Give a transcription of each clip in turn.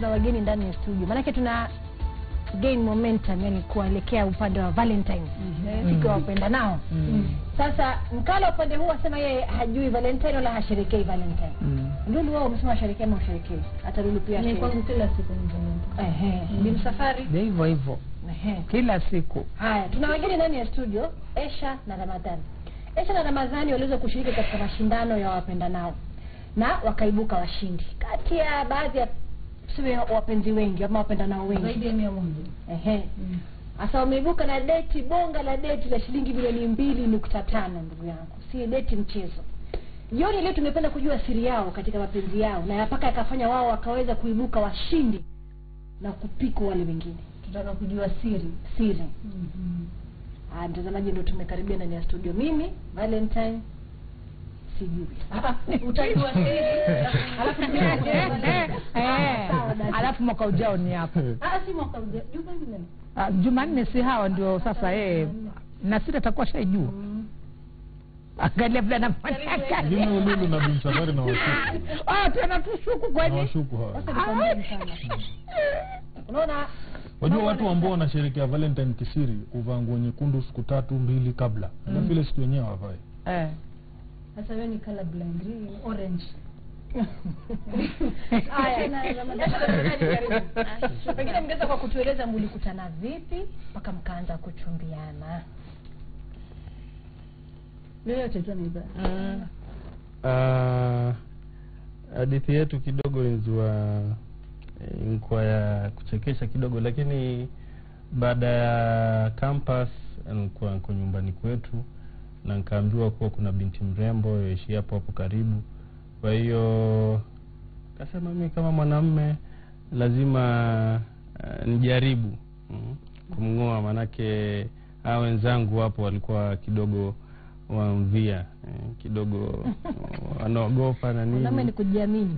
tuna wageni ndani ya studio. Maana tuna gain momentum, yani kuelekea upande wa Valentine. Siku ya wapenda nao. Sasa Mkala upande huu asema yeye hajui Valentine wala hasherekei Valentine. Lulu wao umesema hasherekei ama usherekei? Hata Lulu pia ni kwangu kila siku ni Valentine. Bin Safari hivyo hivyo. Kila siku. Haya, tuna wageni ndani ya studio, Esha na Ramadhani. Esha na Ramadhani waliweza kushiriki katika mashindano ya wapenda nao na wakaibuka washindi. Kati ya baadhi ya tuseme wapenzi wengi ama wapenda nao wengi zaidi ya 100. Asa wameibuka na deti, bonga la deti la shilingi milioni 2.5 ndugu yangu. Si deti mchezo. Jioni leo tumependa kujua siri yao katika mapenzi yao na mpaka yakafanya wao wakaweza kuibuka washindi na kupika wale wengine. Tutaka kujua siri. Mtazamaji ndio tumekaribia ndani ya studio. Mimi Valentine sijui. Utajua siri. Alafu mwaka ujao ni hapo. Si mwaka ujao. Jumanne si hawa ndio sasa na sita atakuwa shaijua. Angalia vile anafanya kazi. Ndio Lulu na Bin Safari na washuku. Tena tushuku kwani? Washuku hawa. Unaona? Wajua watu ambao wanasherehekea Valentine kisiri kuvaa nguo nyekundu siku 3-2 kabla. Na vile siku yenyewe wavae. Sasa wewe ni color blind, green, orange. Haya na Ramadhani. Pengine mngeweza kwa kutueleza mlikutana vipi mpaka mkaanza kuchumbiana. Leo tutaniza. Hadithi yetu kidogo inzua kwa ya kuchekesha kidogo, lakini baada ya campus nilikuwa nyumbani kwetu na nikaambiwa kuwa kuna binti mrembo yoishi hapo karibu. Kwa hiyo kasema mimi kama mwanamume lazima nijaribu kumngoa, manake hao wenzangu hapo walikuwa kidogo wamvia kidogo wanaogopa na nini. Mwanamume ni kujiamini.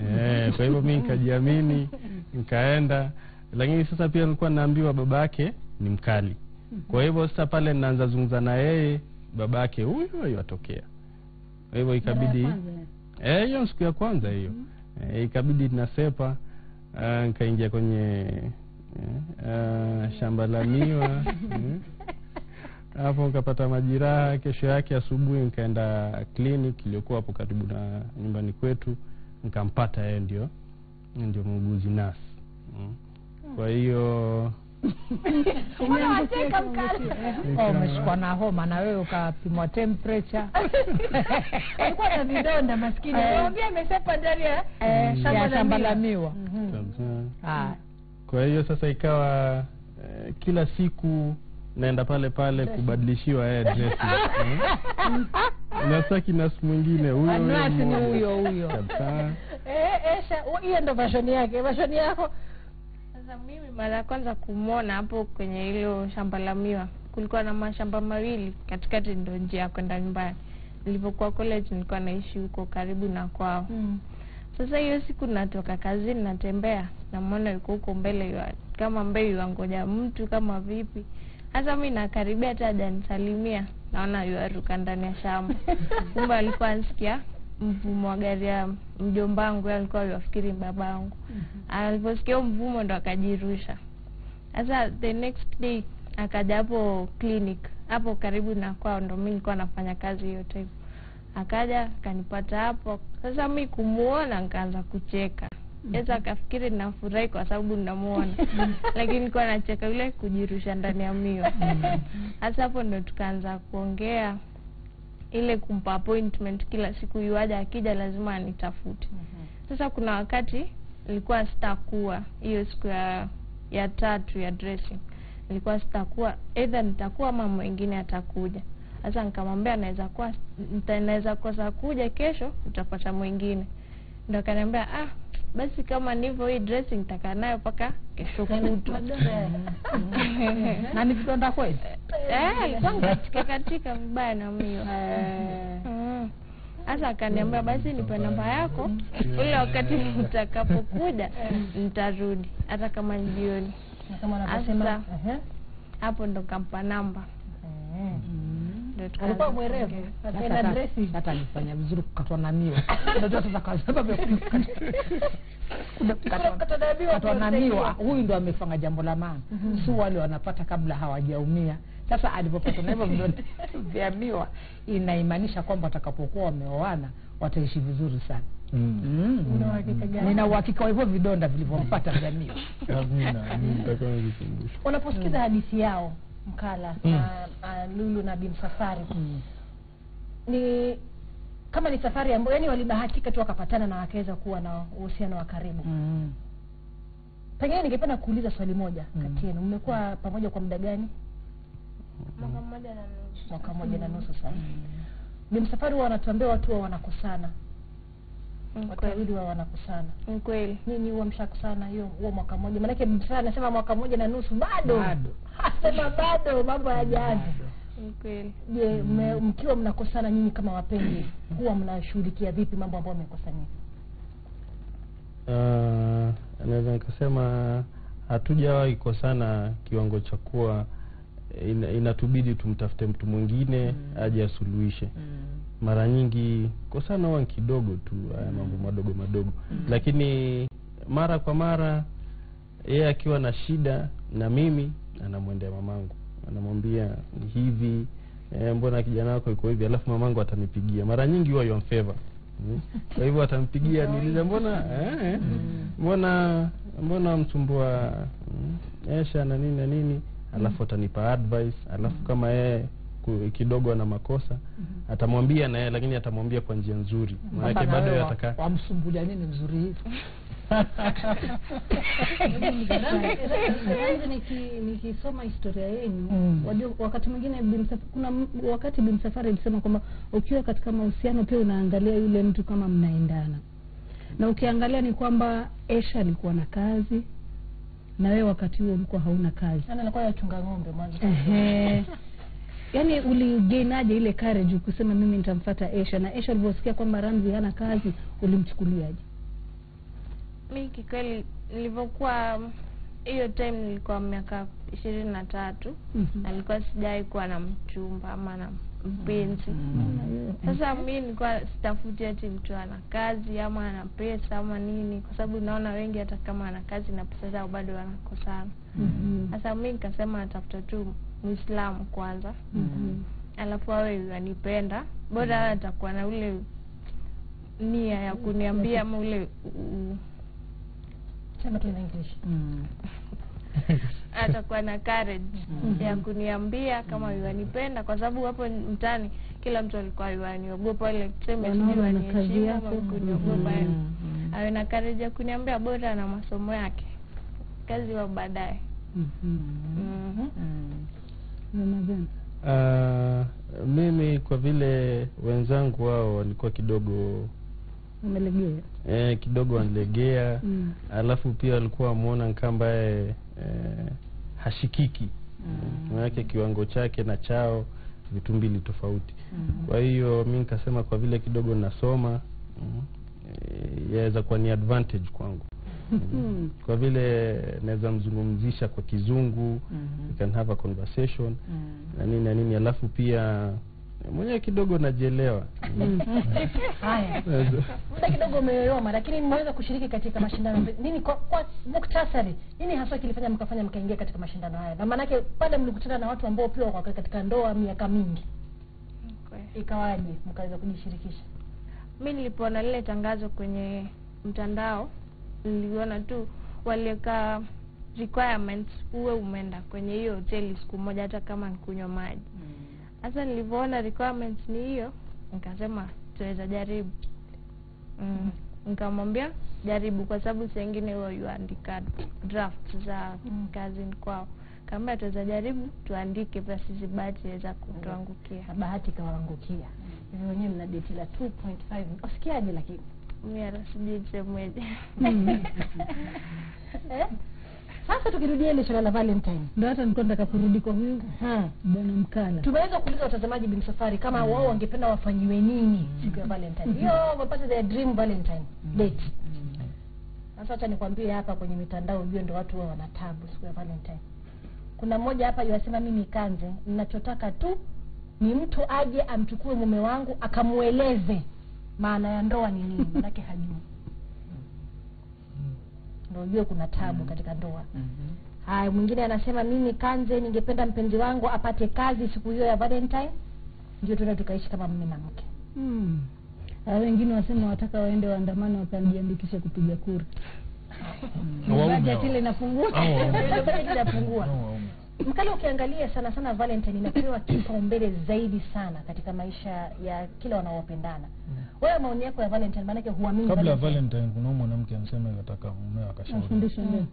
Kwa hivyo mimi nikajiamini nikaenda, lakini sasa pia nilikuwa naambiwa babake ni mkali. Kwa hivyo sasa pale ninaanza zungumza na yeye, babake huyo atokea. Kwa hivyo ikabidi hiyo siku ya kwanza hiyo ikabidi nasepa, nikaingia kwenye shamba la miwa. Hapo nikapata majiraha. Kesho yake asubuhi nikaenda clinic iliyokuwa hapo karibu na nyumbani kwetu, nikampata yeye ndio muuguzi nurse. Kwa hiyo unacheka Mkala. Umeshikwa na homa na wewe ukapimwa temperature. Alikuwa na vidonda maskini. Anambia amesepa ndani ya shamba la miwa. Kwa hiyo sasa ikawa kila siku naenda pale kubadilishiwa dress. Na saki na mwingine huyo. Esha, hiyo ndo version yake. Version yako. Sasa mimi mara kwanza kumuona hapo kwenye hilo shamba la miwa, kulikuwa na mashamba mawili, katikati ndo njia ya kwenda nyumbani. Nilipokuwa college nilikuwa naishi huko karibu na kwao. Sasa hiyo siku natoka kazini natembea, namuona yuko huko mbele kama mbele wangoja mtu kama vipi. Sasa mimi nakaribia hata hajanisalimia, naona yuaruka ndani ya shamba. Kumbe alikuwa anasikia mvumo wa gari ya mjomba wangu, alikuwa yafikiri babangu. Aliposikia mvumo ndo akajirusha. Sasa the next day akaja hapo clinic hapo karibu na kwao, ndo mimi nilikuwa nafanya kazi hiyo time. Akaja akanipata hapo. Sasa mimi kumuona nikaanza kucheka. Sasa akafikiri ninafurahi kwa sababu ninamuona. Lakini nilikuwa nacheka yule kujirusha ndani ya miwa. Sasa hapo ndo tukaanza kuongea, ile kumpa appointment kila siku yuaje, akija lazima anitafute. Sasa kuna wakati nilikuwa sitakuwa hiyo siku ya 3 ya dressing. Nilikuwa sitakuwa, either nitakuwa ama mwingine atakuja. Sasa nikamwambia naweza kosa kuja kesho, utapata mwingine. Ndio akaniambia basi kama ndivyo hii dressing nitakaa nayo paka kesho kutwa. Na nikidonda kweli? Alikuwa katika vibaya na mimi. Sasa akaniambia basi nipe namba yako, ule wakati utakapokuja nitarudi hata kama jioni. Na kama anasema hapo ndo kampa namba. Alikuwa mwerevu. Akaenda dressing. Hata alifanya vizuri kukatwa na miwa. Ndio sasa kwa sababu ya katonamiwa, huyu ndo amefanya jambo la maana. Si wale wanapata kabla hawajaumia. Sasa alipopata na hivyo vidonda vya miwa, inaimanisha kwamba watakapokuwa wameoana wataishi vizuri sana. Nina uhakika wa hivyo vidonda vilivyompata vya miwa. Unaposikiza hadithi yao Mkala na Lulu na Bi Msafwari, ni kama ni safari ambayo yani walibahatika tu wakapatana na wakaweza kuwa na uhusiano wa karibu. Pengine ningependa kuuliza swali moja kati yenu, mmekuwa pamoja kwa muda gani? Mwaka mmoja na nusu. Mwaka mmoja na nusu sasa. Bi Msafwari wanatuambia watu wao wanakosana. Watu wawili wao wanakosana. Ni kweli. Nini huwa mshakosana huo mwaka mmoja? Maana yake Bi Msafwari anasema mwaka mmoja na nusu bado. Sema bado mambo hayajaanza. Ni kweli. Je, mkiwa mnakosana nyinyi kama wapenzi, huwa mnashughulikia vipi mambo ambayo mmekosania? Naweza nikasema hatujawahi kosana kiwango cha kuwa inatubidi tumtafute mtu mwingine aje asuluhishe. Mara nyingi kosana huwa kidogo tu, mambo madogo madogo. Lakini mara kwa mara yeye akiwa na shida na mimi anamwendea mamangu, anamwambia ni hivi, mbona kijana wako yuko hivi, alafu mamangu atanipigia. Mara nyingi huwa you favor. Kwa hivyo atanipigia niulize mbona msumbua Esha na nini na nini, alafu atanipa advice. Alafu kama yeye kidogo ana makosa atamwambia na yeye, lakini atamwambia kwa njia nzuri, maana bado yataka wamsumbulia nini mzuri hivi. Nikisoma historia yenu, wakati mwingine kuna wakati Bi Msafwari alisema kwamba ukiwa katika mahusiano pia unaangalia yule mtu kama mnaendana. Na ukiangalia ni kwamba Esha alikuwa na kazi na wewe wakati huo mko hauna kazi. Sana alikuwa yachunga ng'ombe mwanzo. Yaani uligenaje ile courage kusema mimi nitamfuata Esha, na Esha aliposikia kwamba Ramzi hana kazi ulimchukuliaje? Mimi kikweli nilipokuwa hiyo time nilikuwa miaka 23. Nilikuwa sijai kuwa na mchumba ama na mpenzi. Sasa mimi nilikuwa sitafuti ati mtu ana kazi ama ana pesa ama nini, kwa sababu naona wengi hata kama ana kazi na pesa zao bado wanakosana. Sasa mimi nikasema natafuta tu Muislamu kwanza. Alafu awe anipenda, bora atakuwa na ule nia ya kuniambia ama ule sema tu in English. Atakuwa na courage ya kuniambia kama yanipenda, kwa sababu hapo mtani kila mtu alikuwa yaniogopa ile tuseme sijui aniheshimu ama kuniogopa. Awe na courage ya kuniambia bora na masomo yake, kazi wa baadaye. Mimi kwa vile wenzangu wao walikuwa kidogo wamelegea, kidogo wanalegea, alafu pia walikuwa wamuona kamba hashikiki. Maana kiwango chake na chao vitu mbili tofauti. Kwa hiyo mimi nikasema kwa vile kidogo nasoma, yaweza kuwa ni advantage kwangu. Kwa vile naweza mzungumzisha kwa Kizungu, we can have a conversation na nini, alafu pia mwenyewe kidogo najielewa. Haya. Muda kidogo umeyoyoma, lakini mmeweza kushiriki katika mashindano. Nini kwa muktasari, nini hasa kilifanya mkaingia katika mashindano haya? Na maana yake pale mlikutana na watu ambao pia wako katika ndoa miaka mingi. Ikawaje mkaweza kujishirikisha? Mimi nilipoona lile tangazo kwenye mtandao, niliona tu waliweka requirements uwe umeenda kwenye hiyo hoteli siku moja hata kama nikunywa maji. Sasa nilipoona requirements ni hiyo, nikasema tuweza jaribu. Nikamwambia jaribu, kwa sababu saa nyingine huwa yuandika draft za kazi kwao. Kama tuweza jaribu tuandike, basi sisi bahati iweza kutuangukia. Bahati kawaangukia. Hivi wenyewe mna date la 2.5. Usikiaje lakini? Mimi sijui nisemeje. Sasa tukirudia ile swala la Valentine, ndio hata nilikuwa nataka kurudi kwa huyu bwana Mkala. Tumeweza kuuliza watazamaji Bi Msafwari kama wao wangependa wafanyiwe nini siku ya Valentine. Hiyo wapate their dream Valentine date. Sasa acha nikwambie hapa kwenye mitandao ujue ndio watu wao wana tabu siku ya Valentine. Kuna mmoja hapa yasema mimi kanze, ninachotaka tu ni mtu aje amchukue mume wangu akamueleze maana ya ndoa ni nini, manake hajui. ndio ujue kuna tabu katika ndoa. Haya, mwingine anasema mimi Kanze, ningependa mpenzi wangu apate kazi siku hiyo ya Valentine ndio tunaweza tukaishi kama mume na mke. Wengine wasema wataka waende waandamane wakajiandikisha kupiga kura. Budget ile inapungua. Budget inapungua. Mkali, ukiangalia sana sana Valentine inapewa kipaumbele zaidi sana katika maisha ya kila wanaopendana. Wewe maoni yako ya Valentine, maana yake huamini kabla ya Valentine kuna mwanamke anasema anataka mume akashauri. Mafundisho ndio.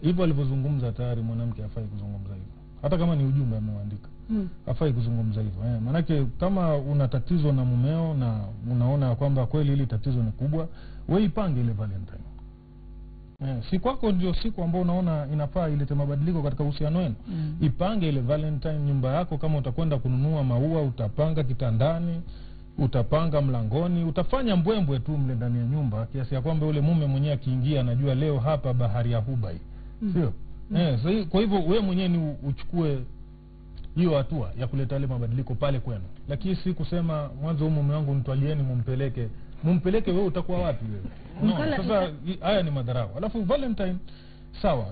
Hivyo alivyozungumza tayari mwanamke hafai kuzungumza hivyo. Hata kama ni ujumbe ameandika. Hafai kuzungumza hivyo. Maana yake kama una tatizo na mumeo na unaona kwamba kweli hili tatizo ni kubwa, wewe ipange ile Valentine. Si kwako ndio siku ambayo unaona inafaa ilete mabadiliko katika uhusiano wenu. Ipange ile Valentine nyumba yako, kama utakwenda kununua maua utapanga kitandani, utapanga mlangoni, utafanya mbwembwe tu mle ndani ya nyumba kiasi ya kwamba yule mume mwenyewe akiingia anajua leo hapa bahari ya Huba hii. Sio? So, kwa hivyo wewe mwenyewe ni uchukue hiyo hatua ya kuleta ile mabadiliko pale kwenu. Lakini si kusema mwanzo mume wangu mtwalieni mumpeleke wewe, utakuwa wapi wewe? No, sasa haya ni madharau. Alafu Valentine sawa,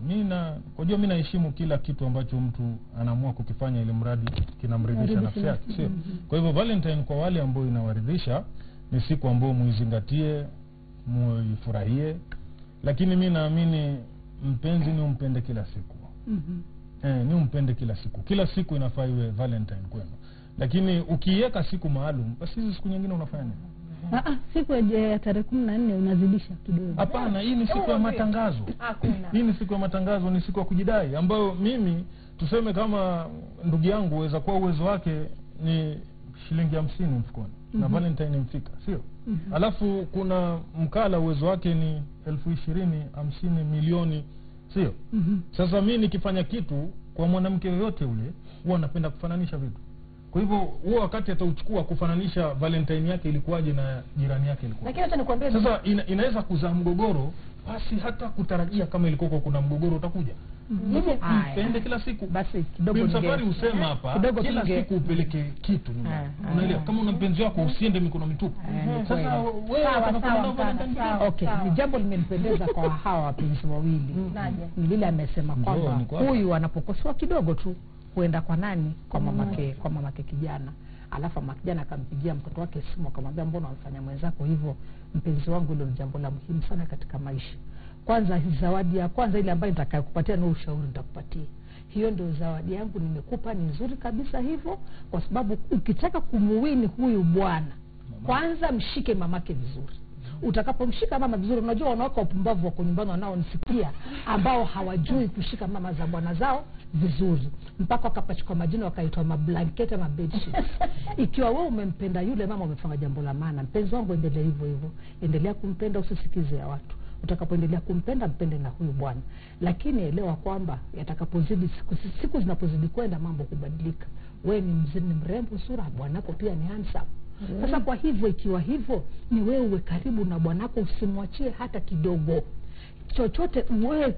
mimi naheshimu kila kitu ambacho mtu anaamua kukifanya ili mradi kinamridhisha nafsi yake, sio? Kwa hivyo Valentine kwa wale ambao inawaridhisha ni siku ambayo muizingatie, muifurahie, lakini mimi naamini mpenzi ni umpende kila siku. Ni umpende kila siku. Kila siku inafaa iwe Valentine kwenu. Lakini ukiweka siku maalum, basi hizo siku nyingine unafanya nini? Siku ya tarehe 14 unazidisha kidogo. Hapana, hii ni siku ya matangazo. Hii ni siku ya matangazo, ni siku ya kujidai ambayo mimi tuseme kama ndugu yangu waweza kuwa uwezo wake ni shilingi 50 mfukoni na Valentine mfika, sio? Alafu kuna mkala uwezo wake ni 20,000, 50 milioni, sio? Sasa mimi nikifanya kitu kwa mwanamke yoyote ule, huwa napenda kufananisha vitu. Kwa hivyo huo wakati atauchukua kufananisha Valentine yake ilikuwaje na jirani yake ilikuwa. Lakini acha nikwambie sasa inaweza kuzaa mgogoro, basi hata kutarajia kama ilikuwa kuna mgogoro utakuja. Hivyo mpende kila siku. Basi kidogo Safari usema hapa kila siku upeleke kitu. Unaelewa? Kama una mpenzi wako usiende mikono mitupu. Sasa wewe unataka Valentine. Okay, ni jambo limenipendeza kwa hawa wapenzi wawili. Ni vile amesema kwamba huyu anapokosoa kidogo tu huenda kwa nani? Kwa mamake kijana. Alafu mama kijana akampigia mtoto wake simu akamwambia mbona unafanya mwenzako hivyo? Mpenzi wangu, hilo ni jambo la muhimu sana katika maisha. Kwanza zawadi ya kwanza ile ambayo nitakayokupatia ni ushauri nitakupatia. Hiyo ndio zawadi yangu nimekupa, ni nzuri kabisa hivyo, kwa sababu ukitaka kumuwini huyu bwana, kwanza mshike mamake vizuri. Utakapomshika mama vizuri, unajua wanawake wapumbavu wako nyumbani wanaonisikia ambao hawajui kushika mama za bwana zao vizuri, mpaka wakapachukua majina wakaitwa mablanketi na bedsheets. Ikiwa wewe umempenda yule mama, umefanya jambo la maana. Mpenzi wangu, endelea hivyo hivyo, endelea kumpenda, usisikize ya watu. Utakapoendelea kumpenda, mpende na huyu bwana, lakini elewa kwamba yatakapozidi siku zinapozidi kwenda mambo kubadilika. Wewe ni mzini mrembo sura, bwanako pia ni handsome. Sasa kwa hivyo, ikiwa hivyo, ni wewe uwe karibu na bwanako, usimwachie hata kidogo chochote. Wewe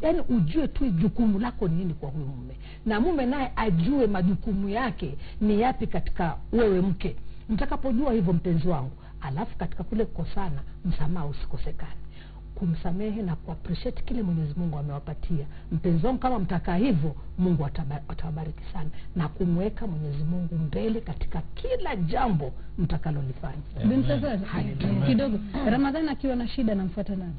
yani ujue tu jukumu lako ni nini kwa huyu mume, na mume naye ajue majukumu yake ni yapi katika wewe mke. Mtakapojua hivyo, mpenzi wangu, alafu katika kule kukosana, msamaha usikosekane. Kumsamehe na kuappreciate kile Mwenyezi Mungu amewapatia. Mpenzi wangu, kama mtakaa hivyo, Mungu atawabariki sana, na kumweka Mwenyezi Mungu mbele katika kila jambo mtakalolifanya. Kidogo Ramadhani akiwa na shida namfuata nani?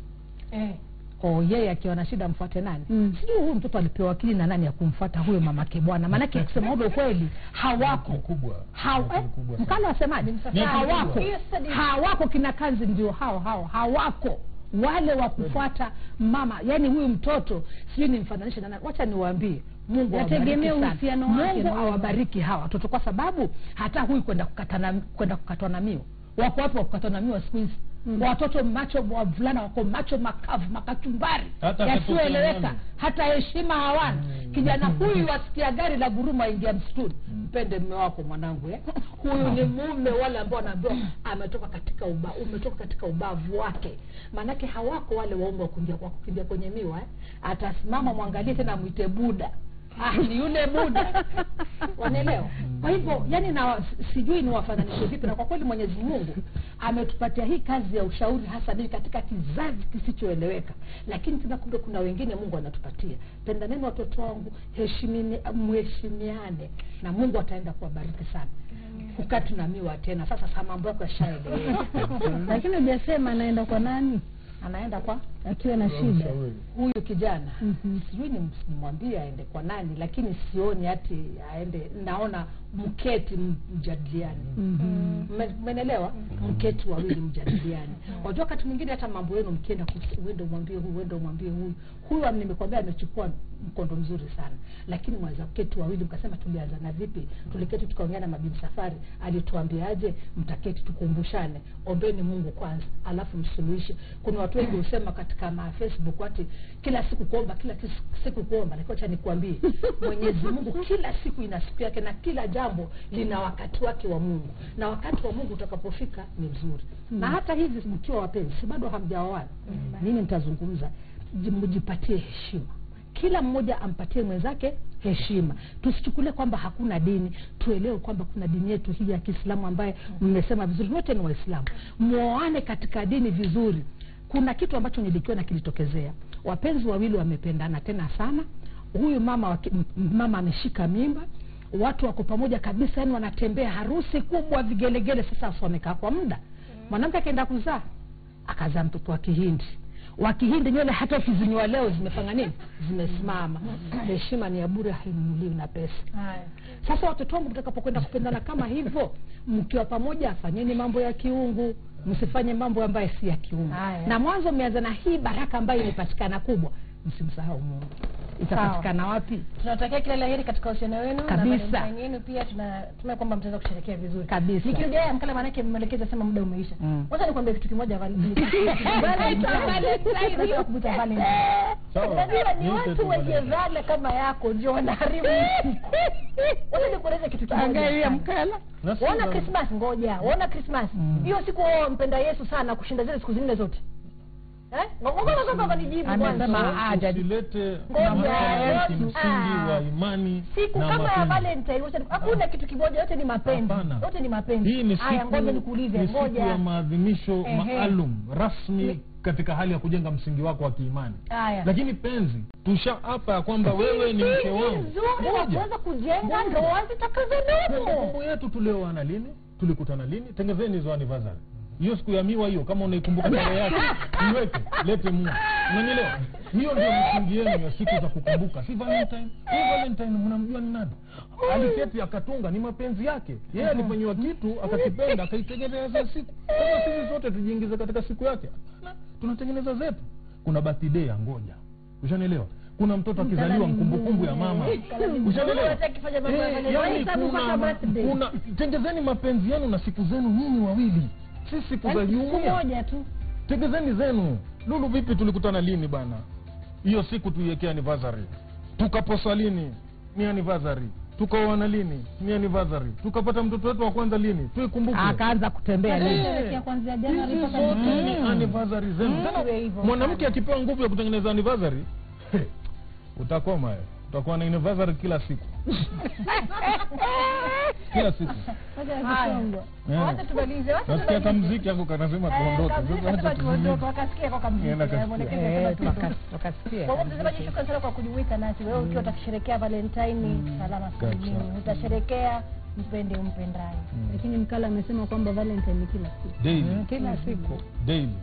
Yeye akiwa na shida mfuate nani? Sijui huyu mtoto alipewa akili na nani ya kumfuata huyo mamake bwana. Maana yake kusema ule kweli hawako. Mkalo asemaje? Hawako kina kazi ndio hawako. Wale wa kufuata mama, yani huyu mtoto sijui nimfananishe na nani. Wacha niwaambie, Mungu yategemea uhusiano wake. Mungu awabariki hawa watoto, kwa sababu hata huyu kwenda kukatwa na mio. Wako wapi wa kukatwa na mio siku hizi? Watoto macho, wavulana wako macho makavu, makachumbari yasiyoeleweka, hata heshima hawana. Kijana huyu wasikia gari la guruma ingia msituni, mpende mume wako mwanangu. Huyu ni mume wale ambao wanaambiwa umetoka katika ubavu wake. Manake hawako wale waomba kuingia kwenye miwa. Atasimama, mwangalie tena, muite Buda. ni yule muda. Wanaelewa? Kwa hivyo yani sijui ni wafananishe vipi, na kwa kweli Mwenyezi Mungu ametupatia hii kazi ya ushauri hasa ni katika kizazi kisichoeleweka, lakini tena kumbe kuna wengine Mungu anatupatia. Pendaneni watoto wangu, mheshimiane na Mungu ataenda kuwabariki sana. Ukati na miwa tena sasa mambo yako yashaeleweka. Lakini hujasema anaenda kwa nani? Anaenda kwa akiwa na shida huyu kijana. Sijui nimwambie aende kwa nani, lakini sioni ati aende. Naona mketi mjadiliani. Umeelewa? Mketi wawili mjadiliani. Wajua wakati mwingine hata mambo yenu mkienda uende umwambie huyu, uende umwambie huyu. Huyu nimekwambia amechukua mkondo mzuri sana, lakini mwanza keti wawili mkasema tulianza na vipi? Tuliketi tukaongea na Bibi Safari, alituambiaje? Mtaketi tukumbushane, ombeni Mungu kwanza alafu msuluhishe. Kuna watu wengi husema katika Facebook ati kila siku kuomba, kila siku kuomba. Lakini acha nikwambie, Mwenyezi Mungu kila siku ina siku yake na kila jambo lina wakati wake wa Mungu, na wakati wa Mungu utakapofika ni mzuri. Na hata hivi mkiwa wapenzi, si bado hamjaoana, mimi nitazungumza, mjipatie heshima. Kila mmoja ampatie mwenzake heshima. Tusichukulie kwamba hakuna dini, tuelewe kwamba kuna dini yetu hii ya Kiislamu ambaye mmesema vizuri, wote ni Waislamu. Muoane katika dini vizuri. Kuna kitu ambacho nilikiona kilitokezea. Wapenzi wawili wamependana tena sana. Huyu mama ameshika mimba. Watu wako pamoja kabisa, yani wanatembea, harusi kubwa, vigelegele. Sasa wamekaa kwa muda. Mwanamke akaenda kuzaa, akazaa mtoto wa Kihindi. Wakihindi nywele hata ukizinywa leo zimefanya nini? Zimesimama. Heshima ni ya bure, hainunuliwi na pesa. Sasa watoto wangu, mtakapokwenda kupendana kama hivyo, mkiwa pamoja, fanyeni mambo ya kiungu, msifanye mambo ambayo si ya kiungu. Na mwanzo mmeanza na hii baraka ambayo imepatikana kubwa, msimsahau Mungu. Itapatikana wapi? Tunatakia kila laheri katika uhusiano wenu kabisa. Na Valentine yenu pia tunatumai kwamba mtaweza kusherehekea vizuri kabisa. Nikirejea mkala manake mwelekeza sema muda umeisha. Wacha nikwambie kitu kimoja Valentine. Valentine kubuta Valentine. Unajua ni watu wenye vale kama yako ndio wanaharibu. Wacha nikueleze kitu kimoja. Angalia mkala. Unaona Christmas, ngoja. Unaona Christmas. Hiyo siku wao mpenda Yesu sana kushinda zile siku zingine zote. Usilete msingi wa imani siku kama ya Valentine. Hakuna kitu kimoja, yote ni mapenzi. Yote ni mapenzi. Hii ni siku ya maadhimisho maalum rasmi katika hali ya kujenga msingi wako wa kiimani. Lakini penzi tushaapa kwamba wewe ni mke wangu. Unaweza kujenga ndoa zitakazoneno. Mambo yetu tulioana lini? Tulikutana lini? Tengezeni hizo anniversary. Hiyo siku ya miwa hiyo, kama unaikumbuka tarehe yake, iweke, lete Mungu. Unanielewa? Hiyo ndio msingi yenu ya siku za kukumbuka. Si Valentine. Hii Valentine mnamjua ni nani? Aliketi akatunga, ni mapenzi yake. Yeye alifanywa kitu, akakipenda, akaitengeneza siku. Sasa sisi sote tujiingize katika siku yake. Tunatengeneza zetu. Kuna birthday ya ngoja. Ushanielewa? Kuna mtoto akizaliwa mkumbukumbu ya mama. Ushanielewa? Kuna tengezeni mapenzi yenu na siku zenu nyinyi wawili. Si siku za jumuiya tu. Tengezeni zenu. Lulu vipi tulikutana lini bana? Hiyo siku tuiwekea anniversary. Tukaposa lini? Ni anniversary. Tukaoana lini? Ni anniversary. Tukapata mtoto wetu wa kwanza lini? Tuikumbuke. Akaanza kutembea lini? Kuanzia Januari mpaka anniversary zenu. Mwanamke akipewa nguvu ya kutengeneza anniversary, utakoma wewe. Utakuwa na anniversary kila siku. Kila siku. Wacha tumalize. Nasikia kama muziki hapo kanasema tuondoke. Sasa tuondoke, wakasikia kwa muziki. Wakasikia. Kwa mtazamaji, shukrani sana kwa kujumuika nasi. Wewe ukiwa utasherehekea Valentine salama salimini, utasherehekea mpende umpendaye. Lakini mkala amesema kwamba Valentine ni kila siku. Daily. Kila siku. Daily.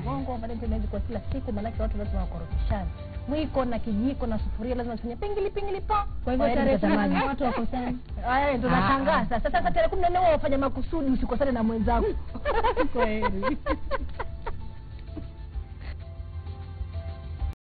Mungu Valentine ni kwa kila siku, maana watu lazima wakorofishane. Mwiko na kijiko na sufuria lazima tufanye pingili pa. Kwa hivyo tarehe 10 watu wakosana. Ndio nashangaa sasa. Sasa tarehe 14 wao wafanya makusudi usikosane na mwenzako. Kweli.